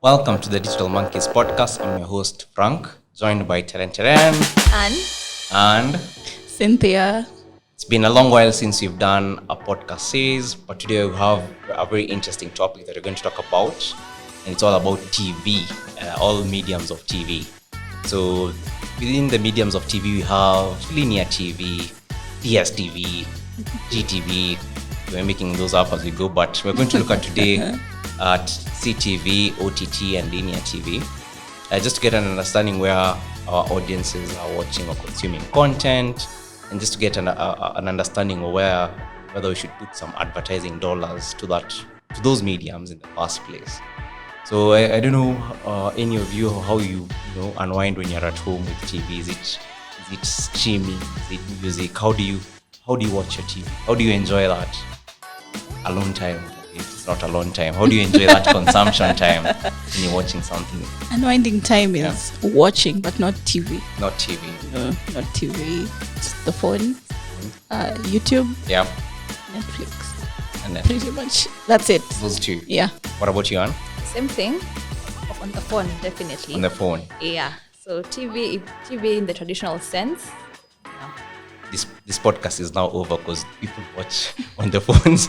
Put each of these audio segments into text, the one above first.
Welcome to the Digital Monkeys podcast. I'm your host, Frank, joined by Teren and Cynthia. it's been a long while since we've done a podcast series, but today we have a very interesting topic that we're going to talk about, and it's all about TV, all mediums of TV. So within the mediums of TV, we have linear TV, DSTV, GTV. We're making those up as we go, but we're going to look at today at CTV, OTT, and linear TV, just to get an understanding where our audiences are watching or consuming content, and just to get an understanding of whether we should put some advertising dollars to those mediums in the first place. So I don't know any of you how you unwind when you're at home with TV. Is it streaming? Is it music? How do you watch your TV? How do you enjoy that alone time? It's not alone time. How do you enjoy that consumption time when you're watching something? Unwinding time is watching, but not TV. Not TV. No, not TV. It's the phone, YouTube, Yeah, Netflix. and then Pretty much. That's it. those two. Yeah. What about you, Anne? Same thing. On the phone, definitely. On the phone. Yeah. So TV in the traditional sense. No. This podcast is now over because people watch on the phones.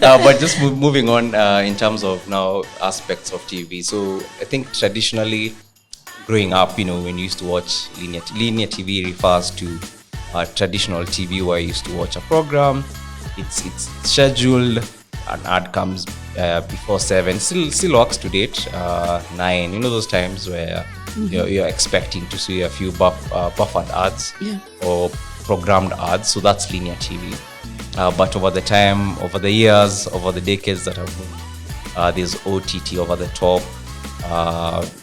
But just moving on in terms of now aspects of TV. So I think traditionally, growing up, when you used to watch linear TV refers to traditional TV where you used to watch a program. It's scheduled. An ad comes before 7. Still works to date. 9. Those times where you're expecting to see a few buffered ads or programmed ads. So that's linear TV. But over the years, over the decades that have moved, there's OTT over the top,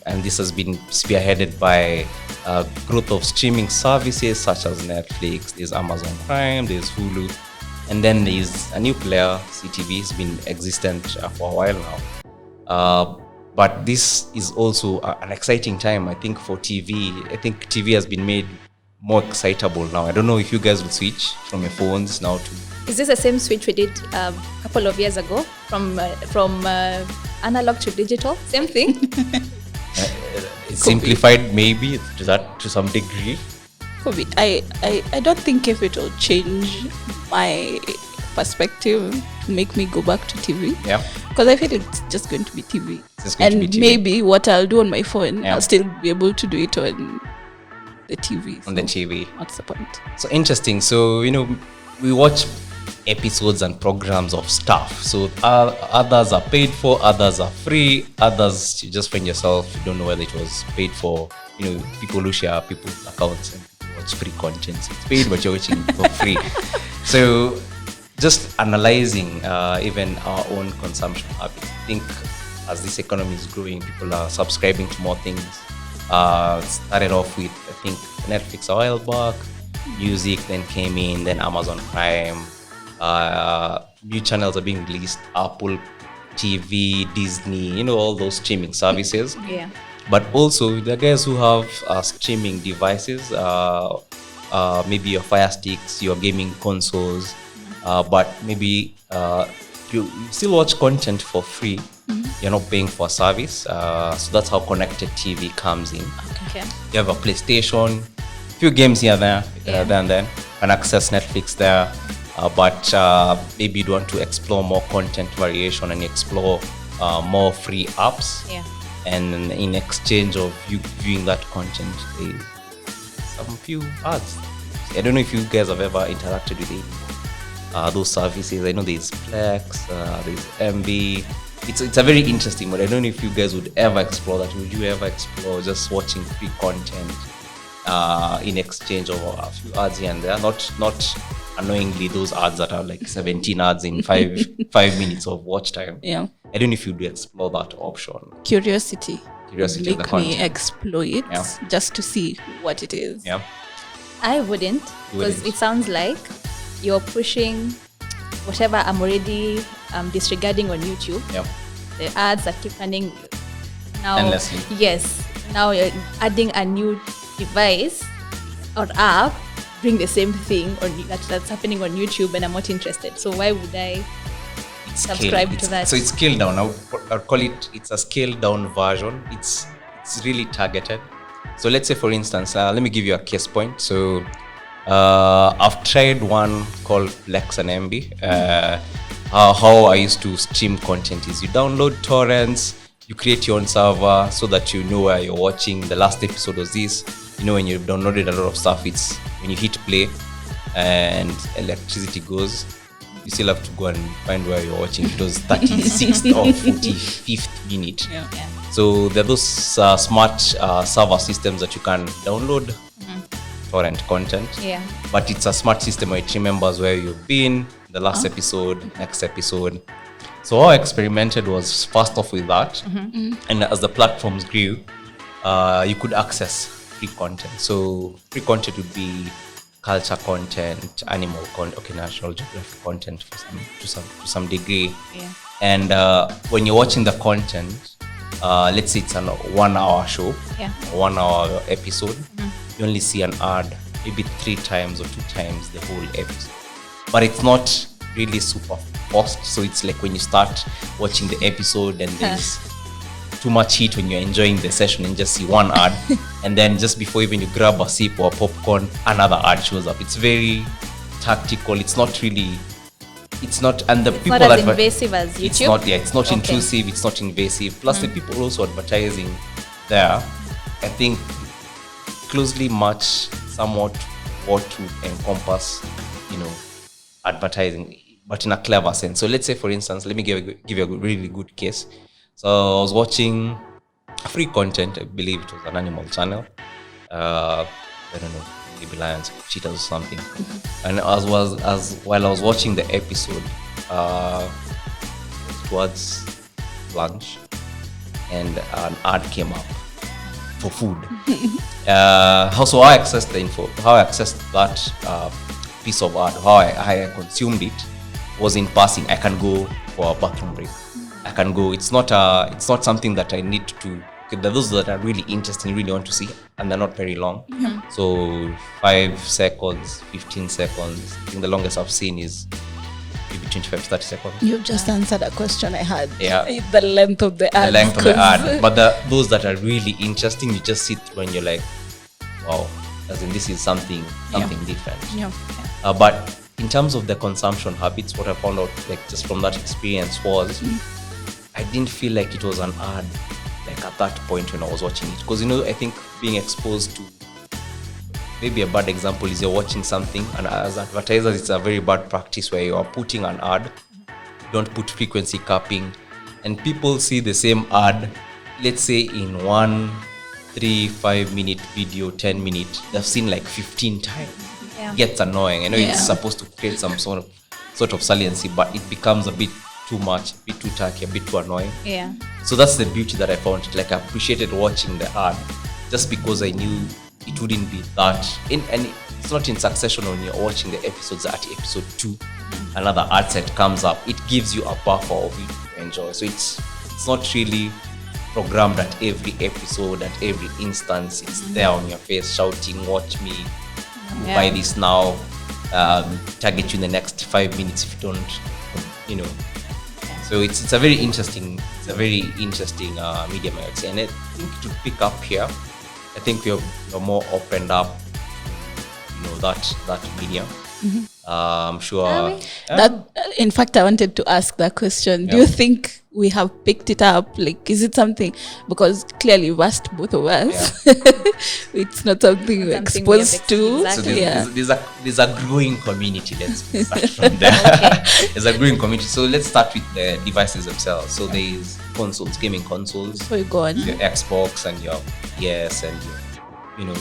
and this has been spearheaded by growth of streaming services such as Netflix. There's Amazon Prime. There's Hulu. And then there's a new player, CTV, has been existent for a while now. But this is also an exciting time, I think, for TV. I think TV has been made more excitable now. I don't know if you guys will switch from your phones now to... Is this the same switch we did a couple of years ago from analog to digital? Same thing. It's simplified maybe to some degree. Could be. I don't think if it will change my perspective to make me go back to TV. Yeah. Because I feel it's just going to be TV. And maybe what I'll do on my phone, Yeah. I'll still be able to do it on the TV. On the TV. What's the point? So interesting. So, we watch episodes and programs of stuff. So others are paid for, others are free, others you just find yourself, you don't know whether it was paid for. People who share people's accounts and watch free content. So it's paid, but you're watching it for free. So just analyzing even our own consumption habits. I think as this economy is growing, people are subscribing to more things. Started off with, I think, Netflix a while back, music then came in, then Amazon Prime, new channels are being released, Apple TV, Disney, all those streaming services. Yeah. But also the guys who have streaming devices, maybe your Fire Sticks, your gaming consoles, but maybe you still watch content for free. You're not paying for a service. So that's how connected TV comes in. Okay. You have a PlayStation, few games here and there, and then, and access Netflix there. But maybe you want to explore more content variation and explore more free apps. Yeah. And in exchange of you viewing that content, there's some few ads. I don't know if you guys have ever interacted with those services. I know there's Plex, there's MB. It's a very interesting, but I don't know if you guys would ever explore that. Would you ever explore just watching free content in exchange of a few ads here and there? Not annoyingly those ads that are like 17 ads in 5 minutes of watch time. Yeah. I don't know if you'd explore that option. Curiosity Of the make content. me explore it just to see what it is. Yeah. I wouldn't, because it sounds like you're pushing whatever I'm already disregarding on YouTube. Yeah. The ads that keep running now. Endlessly. Yes. Now you're adding a new device or app doing the same thing that's happening on YouTube, and I'm not interested. So why would I subscribe to that. So it's scaled down. I'll call it's a scaled down version. It's really targeted. So let's say, for instance, let me give you a case point. So I've tried one called Lex and MB. How I used to stream content is you download torrents, you create your own server so that you know where you're watching. The last episode was this. When you've downloaded a lot of stuff, it's when you hit play and electricity goes, you still have to go and find where you're watching. It was 36th or 45th minute. Yeah. So there are those smart server systems that you can download torrent content. Yeah. But it's a smart system where it remembers where you've been, the last episode, next episode. So how I experimented was first off with that. And as the platforms grew, you could access free content. So free content would be culture content, animal content, National Geographic content to some degree. Yeah. And when you're watching the content, let's say it's a 1 hour show, 1 hour episode, you only see an ad maybe 3 times or 2 times the whole episode. But it's not really super forced. So it's like when you start watching the episode and there's too much heat when you're enjoying the session and just see one ad, and then just before even you grab a sip or popcorn, another ad shows up. It's very tactical. It's not, and the people not as invasive as YouTube. It's not intrusive. It's not invasive. Plus the people also advertising there, I think, closely match somewhat what to encompass, advertising, but in a clever sense. So let's say, for instance, let me give you a really good case. So I was watching free content. I believe it was an animal channel. I don't know, maybe lions, cheetahs or something. And while I was watching the episode, towards lunch, and an ad came up for food. So I accessed the info, how I accessed that piece of ad, how I consumed it was in passing. I can go for a bathroom break. I can go. It's not something that I need to. There are those that are really interesting, really want to see, and they're not very long. So 5 seconds, 15 seconds. I think the longest I've seen is maybe 25, 30 seconds. You've just answered a question I had. Yeah. The length of the ad. But those that are really interesting, you just sit through and you're like, wow, as in this is something different. Yeah. But in terms of the consumption habits, what I found out, like just from that experience, was I didn't feel like it was an ad, like at that point when I was watching it. Because, I think being exposed to, maybe a bad example is you're watching something, and as advertisers, it's a very bad practice where you are putting an ad, don't put frequency capping, and people see the same ad, let's say in 1, 3, 5 minute video, 10 minute, they've seen like 15 times. Yeah. It gets annoying. I know it's supposed to create some sort of saliency, but it becomes a bit too much, a bit too tacky, a bit too annoying. Yeah. So that's the beauty that I found. Like, I appreciated watching the ad just because I knew it wouldn't be that. And it's not in succession when you're watching the episodes. At episode 2, another ad set comes up. It gives you a buffer of it to enjoy. So it's not really programmed at every episode, at every instance. It's there on your face shouting, watch me, buy this now, target you in the next 5 minutes if you don't, So it's a very interesting medium, I would say. And I think to pick up here, I think we're more opened up, that medium. I'm sure. In fact, I wanted to ask that question. Do you think we have picked it up? Like, is it something? Because clearly, we've asked both of us. It's not something we're exposed to. Exactly. So there's a growing community. Let's start from there. There's a growing community. So let's start with the devices themselves. So there's consoles, gaming consoles. So you go on. Your Xbox and your PS and your,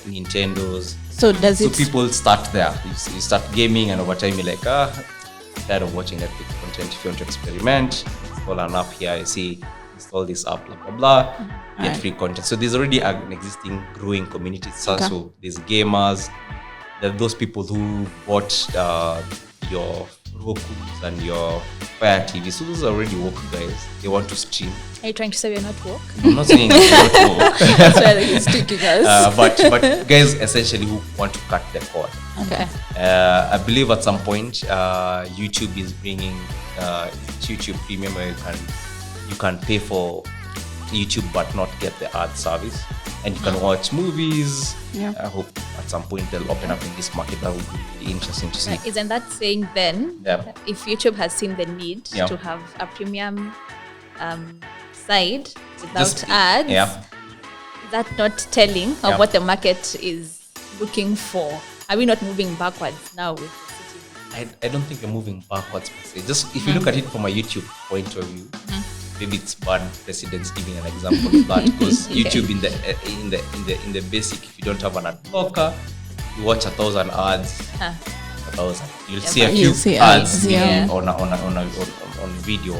Nintendos. So people start there. You start gaming, and over time you're like, tired of watching Netflix content. If you want to experiment, install an app here. You see, install this app, blah blah blah. Get free content. So there's already an existing growing community. So there's gamers. There are those people who bought your Roku's and your Fire TV. So those are already woke guys. They want to stream. Are you trying to say we're not woke? I'm not saying it's not woke. That's why he's taking us. But guys essentially who want to cut the cord. Okay. I believe at some point YouTube is bringing YouTube Premium where you can pay for YouTube but not get the ad service, and you can watch movies. Yeah. I hope at some point they'll open up in this market. That would be really interesting to see. Right. Isn't that saying then, if YouTube has seen the need to have a premium side without ads, is that not telling of what the market is looking for? Are we not moving backwards now with the CTV? I don't think we're moving backwards per se. Just if you look at it from a YouTube point of view, maybe it's bad precedence giving an example of that, because YouTube in the basic, if you don't have an ad blocker, you watch 1,000 ads. 1,000. You'll see a few ads on video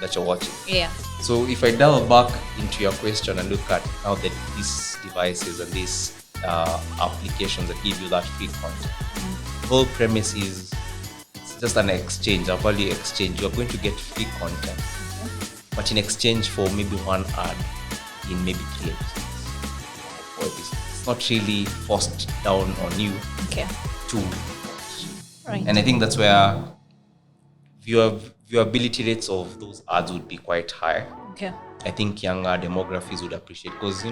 that you're watching. Yeah. So if I delve back into your question and look at how these devices and these applications that give you that free content, the whole premise is it's just an exchange, a value exchange. You're going to get free content, but in exchange for maybe one ad in maybe 3 episodes. Or it's not really forced down on you to watch. Right. And I think that's where viewability rates of those ads would be quite high. Okay. I think younger demographies would appreciate, because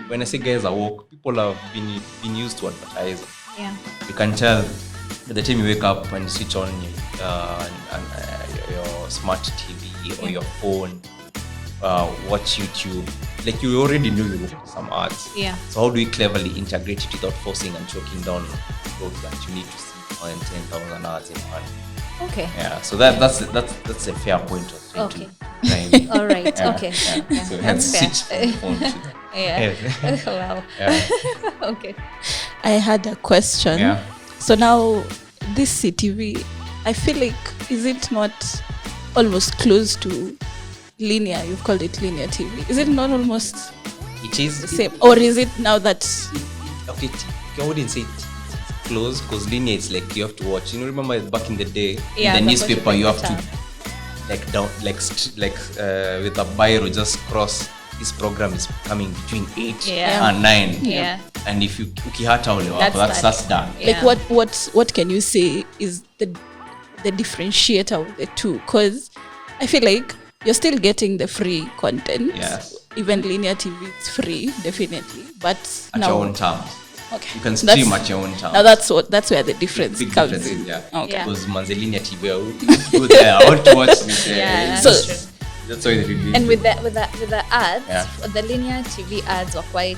when I say guys are woke, people have been used to advertising. Yeah. You can tell by the time you wake up and switch on your smart TV or your phone, watch YouTube, like you already know you look at some ads. Yeah. So how do we cleverly integrate it without forcing and choking down those that you need to see more than 10,000 ads in one? Okay. Yeah. So that's a fair point of trying to. All right. Okay. Yeah. So let's switch from phone to Wow. Okay. I had a question. Yeah. So now this CTV, I feel like, is it not almost close to linear? You've called it linear TV. Is it not almost It is the same? Or is it now that... Okay, I wouldn't say it's close, because linear is like you have to watch. Remember back in the day, in the newspaper, you have to with a biro just cross. This program is coming between 8 and 9. Yeah. And if you ukihata ule wako, that's done. Yeah. Like what can you say is the differentiator of the two? Because I feel like you're still getting the free content. Yes. Even linear TV is free, definitely. But at now, your own terms. Okay. You can stream at your own terms. Now that's where the difference Big comes difference, in. yeah. Okay. Because manze linear TV, I would go there. I want to watch this. That's why they review. And with the ads, the linear TV ads were quite,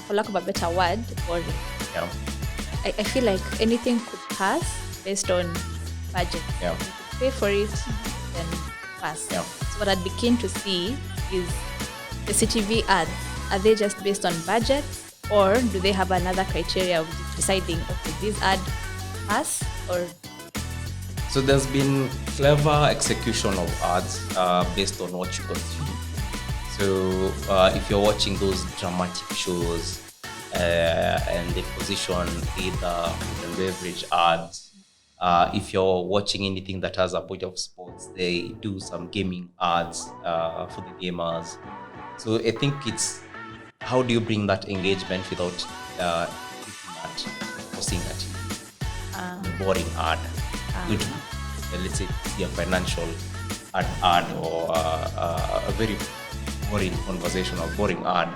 for lack of a better word, boring. Yeah. I feel like anything could pass based on budget. Yeah. You could pay for it, then pass. Yeah. So what I'd be keen to see is the CTV ads. Are they just based on budget, or do they have another criteria of deciding, okay, this ad pass or? So there's been clever execution of ads based on what you consume. So if you're watching those dramatic shows and they position either food and beverage ads, if you're watching anything that has a bit of sports, they do some gaming ads for the gamers. So I think it's how do you bring that engagement without forcing a boring ad. Let's say a financial ad or a very boring conversation or boring ad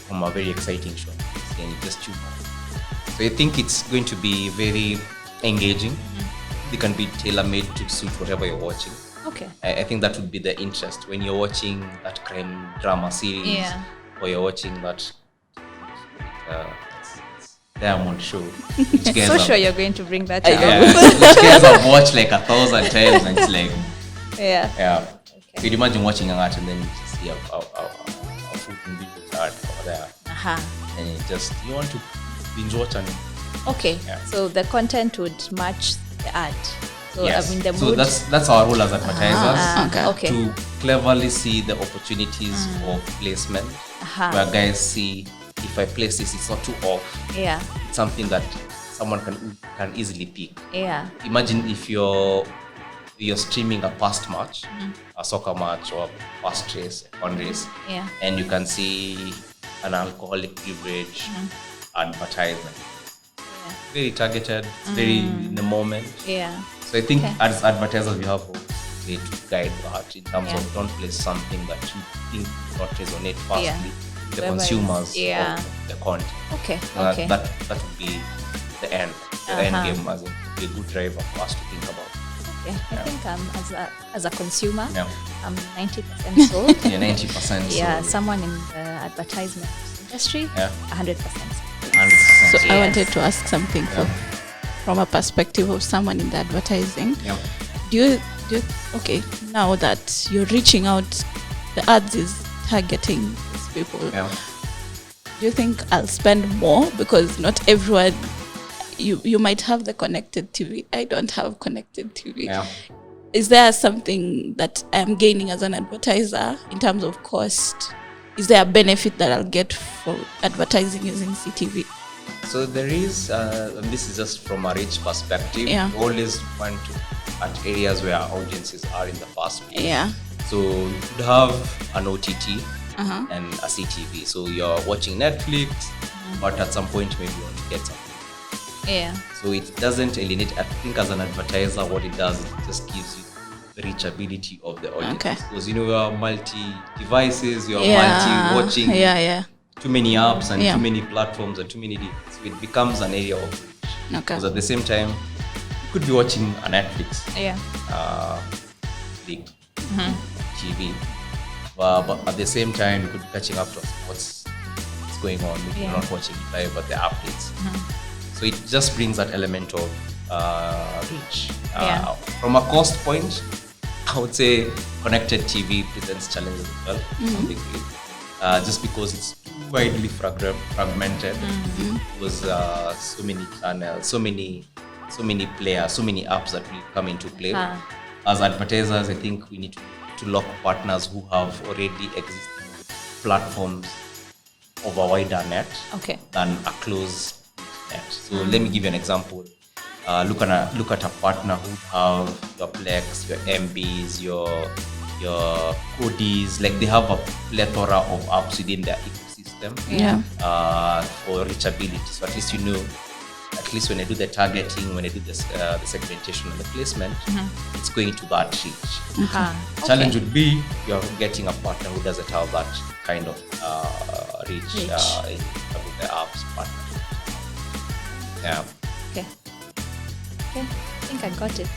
from a very exciting show, and you just tune on. So I think it's going to be very engaging. They can be tailor-made to suit whatever you're watching. Okay. I think that would be the interest when you're watching that crime drama series, or you're watching that Diamond show. So sure you're going to bring that up. Which guys have watched like 1,000 times, and it's like Okay. So you'd imagine watching an art and then you just see a food and video art over there, and you want to binge watch and okay. So the content would match the ad. So yes. I mean the so mood. that's our role as advertisers Okay. to cleverly see the opportunities of placement, where guys see if I place this, it's not too off. Yeah. It's something that someone can easily pick. Yeah. Imagine if you're streaming a past match, a soccer match, or a past race, on race, and you can see an alcoholic beverage advertisement. Very targeted, very in the moment. Yeah. So I think as advertisers, we have a way to guide that in terms of don't place something that you think will not resonate fastly with the consumers of the content. Okay. That would be the end game, as in a good driver for us to think about. Okay. I think as a consumer, I'm 90% sold. 90% sold. Someone in the advertisement industry, 100%. So I wanted to ask something from a perspective of someone in the advertising. Do you okay, now that you're reaching out, the ads is targeting these people. Do you think I'll spend more? Because not everyone, you might have the connected TV. I don't have connected TV. Is there something that I'm gaining as an advertiser in terms of cost? Is there a benefit that I'll get for advertising using CTV? So there is, and this is just from a reach perspective. We always want to at areas where our audiences are in the first place. So you could have an OTT and a CTV. So you're watching Netflix, but at some point maybe you want to get something. So it doesn't alienate. I think as an advertiser, what it does, it just gives you the reachability of the audience. Because you are multi-devices, you're multi-watching too many apps and too many platforms and too many. So it becomes an area of reach. Because at the same time, you could be watching a Netflix, TV, but at the same time, you could be catching up to what's going on. You're not watching it live, but the updates. So it just brings that element of reach. From a cost point, I would say connected TV presents challenges as well. Just because it's too widely fragmented, with so many channels, so many players, so many apps that will come into play. As advertisers, I think we need to lock partners who have already existing platforms of a wider net than a closed net. So let me give you an example. Look at a partner who have your Plex, your MBs, your Codis. Like they have a plethora of apps within their ecosystem for reachability. So at least you know, at least when I do the targeting, when I do the segmentation and the placement, it's going to that reach. Challenge would be you're getting a partner who doesn't have that kind of reach. In the apps partner. I think I got it.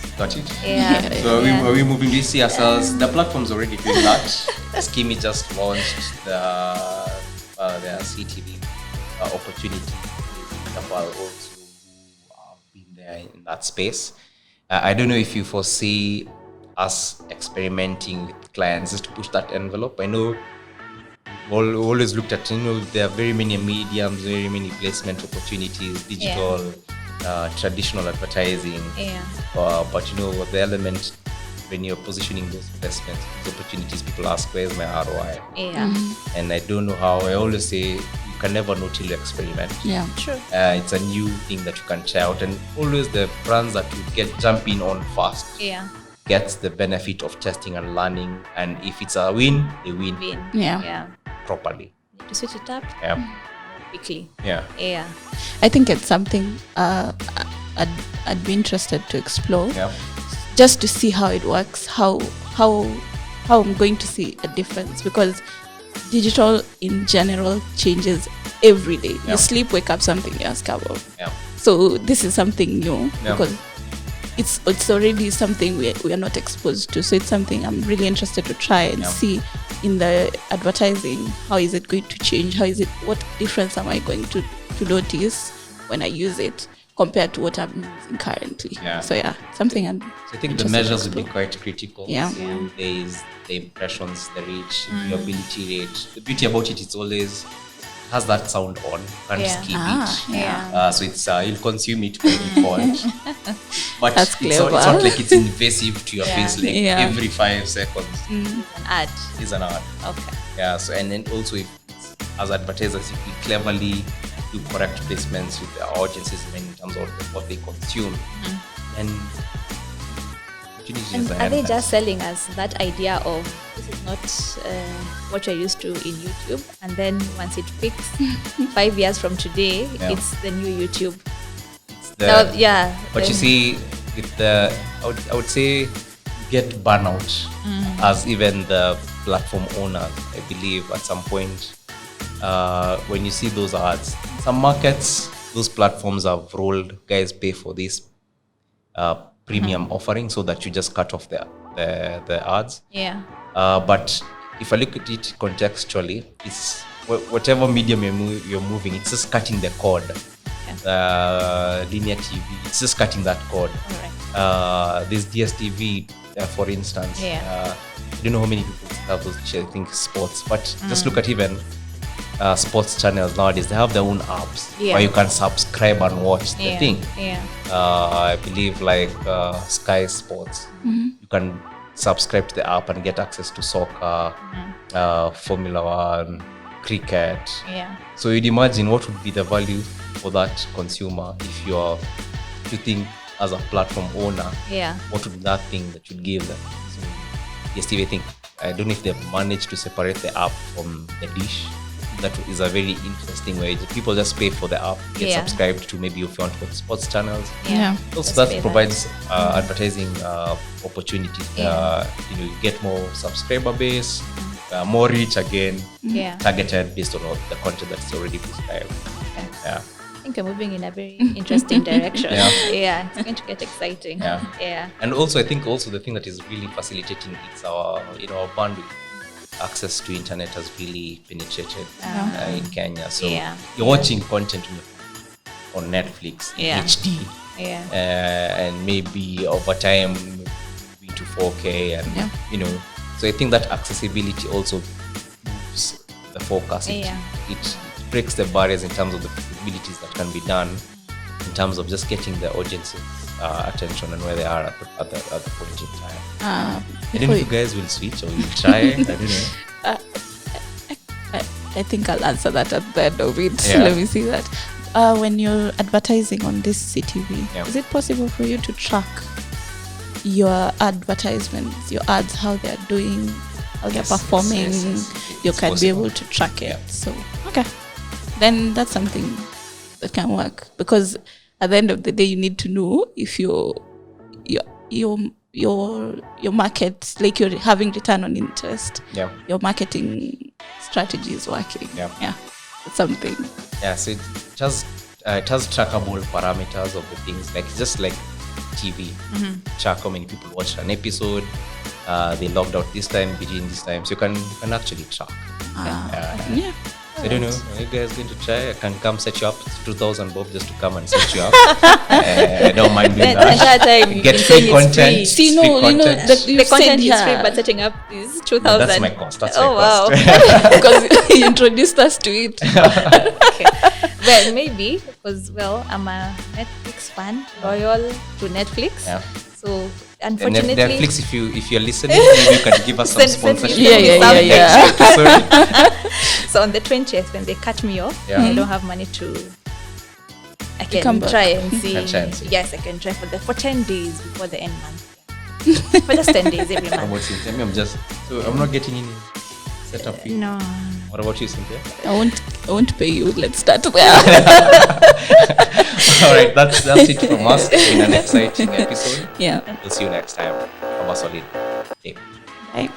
So are we moving? Do you see ourselves? The platform's already doing that. Skimmy just launched their CTV opportunity. People also who have been there in that space. I don't know if you foresee us experimenting with clients just to push that envelope. I know we always looked at, there are very many mediums, very many placement opportunities, digital, traditional advertising. But the element when you're positioning those placements, those opportunities, people ask, where's my ROI? And I don't know how. I always say you can never know till you experiment. It's a new thing that you can try out, and always the brands that you jump in on fast gets the benefit of testing and learning, and if it's a win, they win. Properly. To switch it up quickly. I think it's something I'd be interested to explore, just to see how it works, how I'm going to see a difference, because digital in general changes every day. You sleep, wake up, something else comes up. So this is something new because it's already something we are not exposed to. So it's something I'm really interested to try and see in the advertising. How is it going to change? What difference am I going to notice when I use it compared to what I'm using currently? So something I think the measures will be quite critical. So there is the impressions, the reach, the viewability rate. The beauty about it is always has that sound on. You can't skip it. So it's you'll consume it by default. But it's not like it's invasive to your face, like every 5 seconds. An ad. Is an ad. Okay. So and then also as advertisers, if we cleverly do correct placements with their audiences in terms of what they consume, and are they just selling us that idea of this is not what you're used to in YouTube, and then once it picks 5 years from today, it's the new YouTube? But you see, with the I would say get burnout as even the platform owners. I believe at some point when you see those ads, some markets, those platforms have rolled, guys pay for this premium offering so that you just cut off the ads. But if I look at it contextually, it's whatever medium you're moving, it's just cutting the cord. Linear TV, it's just cutting that cord. This DSTV, for instance, I don't know how many people have those, I think sports, but just look at even sports channels nowadays. They have their own apps where you can subscribe and watch the thing. I believe like Sky Sports, you can subscribe to the app and get access to soccer, Formula One, cricket. So you'd imagine what would be the value for that consumer if you think as a platform owner, what would be that thing that you'd give them? So yes, Steve, I don't know if they've managed to separate the app from the dish. That is a very interesting way. People just pay for the app, get subscribed to maybe if you want to watch sports channels. Also that provides advertising opportunities. You get more subscriber base, more reach again, targeted based on all the content that's already prescribed. I think we're moving in a very interesting direction. It's going to get exciting. And also I think also the thing that is really facilitating is our bandwidth. Access to internet has really penetrated in Kenya. So you're watching content on Netflix in HD, and maybe over time into 4K, and so I think that accessibility also moves the focus. It breaks the barriers in terms of the possibilities that can be done in terms of just getting the audience's attention and where they are at the point in time. I don't know if you guys will switch or will try. I don't know. I think I'll answer that at the end of it. Let me see that. When you're advertising on this CTV, is it possible for you to track your advertisements, your ads, how they're doing, how they're performing? You can be able to track it. So, then that's something that can work, because at the end of the day, you need to know if your market, like you're having return on interest. Your marketing strategy is working. It's something. So it has trackable parameters of the things, like just like TV. Track how many people watched an episode. They logged out this time, between this time, so you can actually track. I don't know. Are you guys going to try? I can come set you up. It's 2,000 bob just to come and set you up. I don't mind doing that. Get free content. See, the content is free, but setting up is 2,000. That's my cost. Wow. Because he introduced us to it. Well, maybe because I'm a Netflix fan, loyal to Netflix. So unfortunately, Netflix, if you're listening, maybe you can give us some sponsorship. So on the 20th, when they cut me off, I don't have money to. I can try and see. Yes, I can try for 10 days before the end month. For just 10 days every month. I'm not getting any setup fee. No. What about you, Cynthia? I won't pay you. Let's start there. All right, that's it from us in an exciting episode. We'll see you next time. Have a solid day. Bye.